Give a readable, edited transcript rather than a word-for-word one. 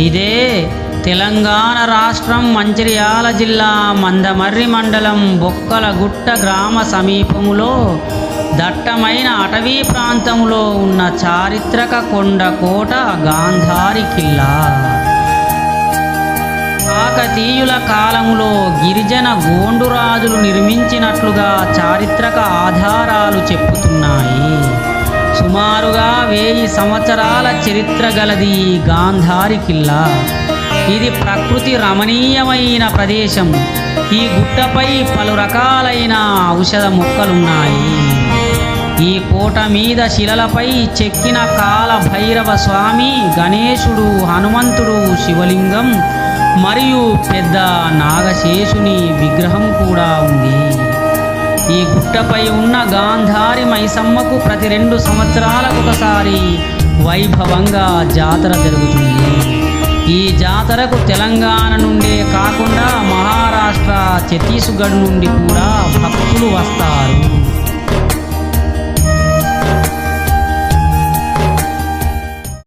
ఇదే తెలంగాణ రాష్ట్రం మంచిర్యాల జిల్లా మందమర్రి మండలం బొక్కలగుట్ట గ్రామ సమీపములో దట్టమైన అటవీ ప్రాంతములో ఉన్న చారిత్రక కొండ కోట గాంధారి కిల్లా. కాకతీయుల కాలములో గిరిజన గోండురాజులు నిర్మించినట్లుగా చారిత్రక ఆధారాలు చెప్పుతున్నాయి. సుమారుగా 1000 సంవత్సరాల చరిత్ర గలది ఈ గాంధారి కిల్లా. ఇది ప్రకృతి రమణీయమైన ప్రదేశం. ఈ గుట్టపై పలు రకాలైన ఔషధ మొక్కలున్నాయి. ఈ కోట మీద శిలలపై చెక్కిన కాల భైరవ స్వామి, గణేశుడు, హనుమంతుడు, శివలింగం మరియు పెద్ద నాగశేషుని విగ్రహం కూడా ఉంది. ఈ గుట్టపై ఉన్న గాంధారి మైసమ్మకు ప్రతి 2 సంవత్సరాలకు ఒకసారి వైభవంగా జాతర జరుగుతుంది. ఈ జాతరకు తెలంగాణ నుండే కాకుండా మహారాష్ట్ర, ఛత్తీస్గఢ్ నుండి కూడా భక్తులు వస్తారు.